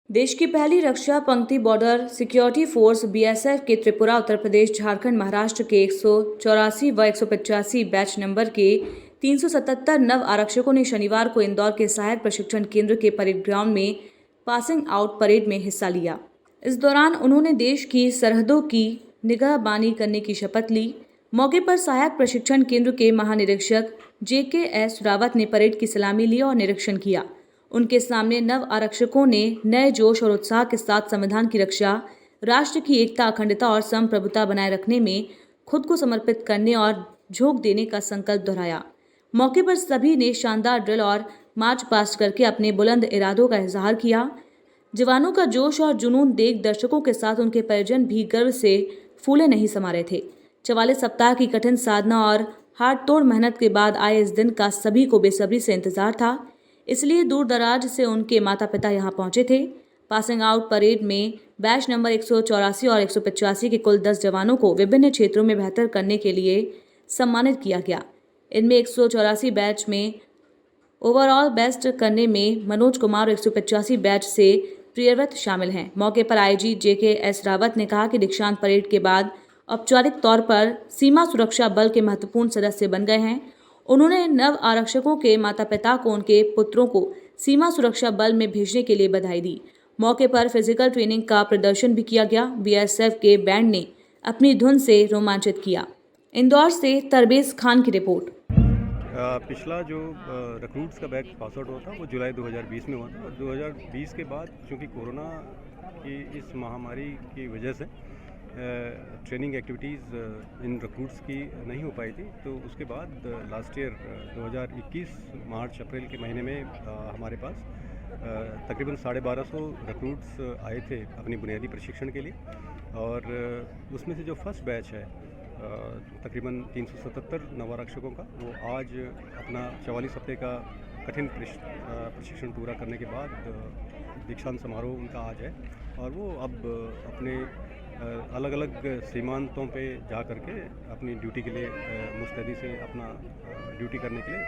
देश की पहली रक्षा पंक्ति बॉर्डर सिक्योरिटी फोर्स बीएसएफ के त्रिपुरा, उत्तर प्रदेश, झारखंड, महाराष्ट्र के 184 व 185 बैच नंबर के 377 नव आरक्षकों ने शनिवार को इंदौर के सहायक प्रशिक्षण केंद्र के परेड ग्राउंड में पासिंग आउट परेड में हिस्सा लिया। इस दौरान उन्होंने देश की सरहदों की निगहबानी करने की शपथ ली। मौके पर सहायक प्रशिक्षण केंद्र के महानिरीक्षक JKS रावत ने परेड की सलामी ली और निरीक्षण किया। उनके सामने नव आरक्षकों ने नए जोश और उत्साह के साथ संविधान की रक्षा, राष्ट्र की एकता, अखंडता और संप्रभुता बनाए रखने में खुद को समर्पित करने और झोंक देने का संकल्प दोहराया। मौके पर सभी ने शानदार ड्रिल और मार्च पास्ट करके अपने बुलंद इरादों का इजहार किया। जवानों का जोश और जुनून देख दर्शकों के साथ उनके परिजन भी गर्व से फूले नहीं समा रहे थे। 44 सप्ताह की कठिन साधना और हाथ तोड़ मेहनत के बाद आए इस दिन का सभी को बेसब्री से इंतजार था, इसलिए दूर दराज से उनके माता पिता यहाँ पहुंचे थे। पासिंग आउट परेड में बैच नंबर 184 और 185 के कुल 10 जवानों को विभिन्न क्षेत्रों में बेहतर करने के लिए सम्मानित किया गया। इनमें 184 बैच में ओवरऑल बेस्ट करने में मनोज कुमार और 185 बैच से प्रियव्रत शामिल हैं। मौके पर IG JKS रावत ने कहा कि दीक्षांत परेड के बाद औपचारिक तौर पर सीमा सुरक्षा बल के महत्वपूर्ण सदस्य बन गए हैं। उन्होंने नव आरक्षकों के माता पिता को उनके पुत्रों को सीमा सुरक्षा बल में भेजने के लिए बधाई दी। मौके पर फिजिकल ट्रेनिंग का प्रदर्शन भी किया गया। BSF के बैंड ने अपनी धुन से रोमांचित किया। इंदौर से तरबेज खान की रिपोर्ट। पिछला जो रिक्रूट्स का बैच पास आउट हुआ था वो जुलाई 2020 में हुआ था और 2020 के बाद चूँकि कोरोना की इस महामारी की वजह से ट्रेनिंग एक्टिविटीज़ इन रिक्रूट्स की नहीं हो पाई थी, तो उसके बाद लास्ट ईयर 2021 मार्च अप्रैल के महीने में हमारे पास तकरीबन 1250 रिक्रूट्स आए थे अपनी बुनियादी प्रशिक्षण के लिए। और उसमें से जो फर्स्ट बैच है तकरीबन 377 नवारक्षकों का, वो आज अपना 44 हफ्ते का कठिन प्रशिक्षण पूरा करने के बाद दीक्षांत समारोह उनका आज है और वो अब अपने अलग अलग सीमांतों पे जा कर के अपनी ड्यूटी के लिए मुस्तैदी से अपना ड्यूटी करने के लिए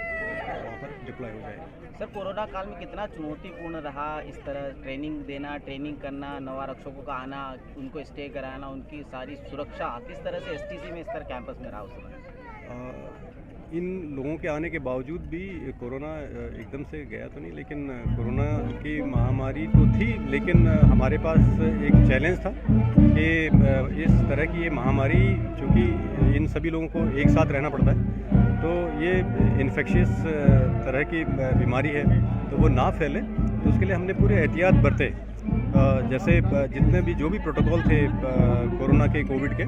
वहाँ पर डिप्लॉय हो जाएगा। सर, कोरोना काल में कितना चुनौतीपूर्ण रहा इस तरह ट्रेनिंग देना, ट्रेनिंग करना, नवारक्षकों का आना, उनको स्टे कराना, उनकी सारी सुरक्षा किस तरह से STC में इस तरह कैंपस में रहा उस समय? इन लोगों के आने के बावजूद भी कोरोना एकदम से गया तो नहीं, लेकिन कोरोना की महामारी तो थी, लेकिन हमारे पास एक चैलेंज था कि इस तरह की ये महामारी, चूँकि इन सभी लोगों को एक साथ रहना पड़ता है, तो ये इन्फेक्शियस तरह की बीमारी है, तो वो ना फैले, तो उसके लिए हमने पूरे एहतियात बरते। जैसे जितने भी जो भी प्रोटोकॉल थे कोरोना के, कोविड के,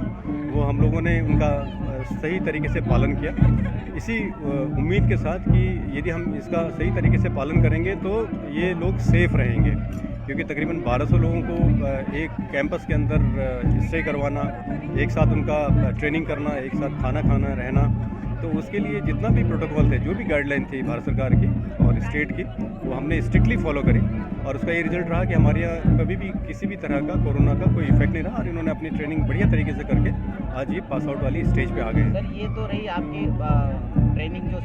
वो हम लोगों ने उनका सही तरीके से पालन किया, इसी उम्मीद के साथ कि यदि हम इसका सही तरीके से पालन करेंगे तो ये लोग सेफ़ रहेंगे, क्योंकि तकरीबन 1200 लोगों को एक कैंपस के अंदर स्टे करवाना, एक साथ उनका ट्रेनिंग करना, एक साथ खाना खाना, रहना, तो उसके लिए जितना भी प्रोटोकॉल थे, जो भी गाइडलाइन थी भारत सरकार की और स्टेट की, वो हमने स्ट्रिक्टली फॉलो करी और उसका ये रिजल्ट रहा कि हमारे यहाँ कभी भी किसी भी तरह का कोरोना का कोई इफेक्ट नहीं रहा और इन्होंने अपनी ट्रेनिंग बढ़िया तरीके से करके आज ये पास आउट वाली स्टेज पे आ गए। सर, ये तो रही आपकी ट्रेनिंग जो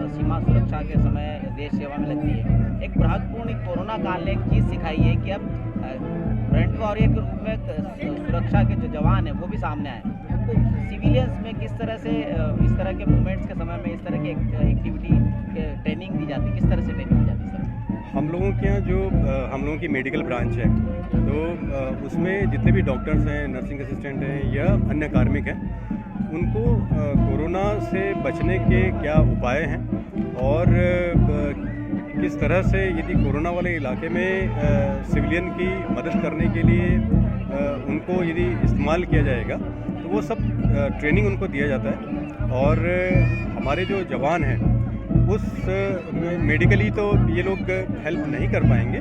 सीमा सुरक्षा के समय देश सेवा में लगती है। एक महत्वपूर्ण कोरोना काल ने एक चीज़ सिखाई है कि अब फ्रंट वॉरियर के रूप में सुरक्षा के जो जवान हैं वो भी सामने आए। तो सिविलियंस में किस तरह से इस तरह के मूवमेंट्स के समय में इस तरह की एक्टिविटी ट्रेनिंग दी जाती है, किस तरह से ट्रेनिंग दी जाती है? सर, हम लोगों के यहाँ जो हम लोगों की मेडिकल ब्रांच है, तो उसमें जितने भी डॉक्टर्स हैं, नर्सिंग असिस्टेंट हैं या अन्य कार्मिक हैं, उनको कोरोना से बचने के क्या उपाय हैं और किस तरह से यदि कोरोना वाले इलाके में सिविलियन की मदद करने के लिए उनको यदि इस्तेमाल किया जाएगा, तो वो सब ट्रेनिंग उनको दिया जाता है। और हमारे जो जवान हैं उस मेडिकली तो ये लोग हेल्प नहीं कर पाएंगे।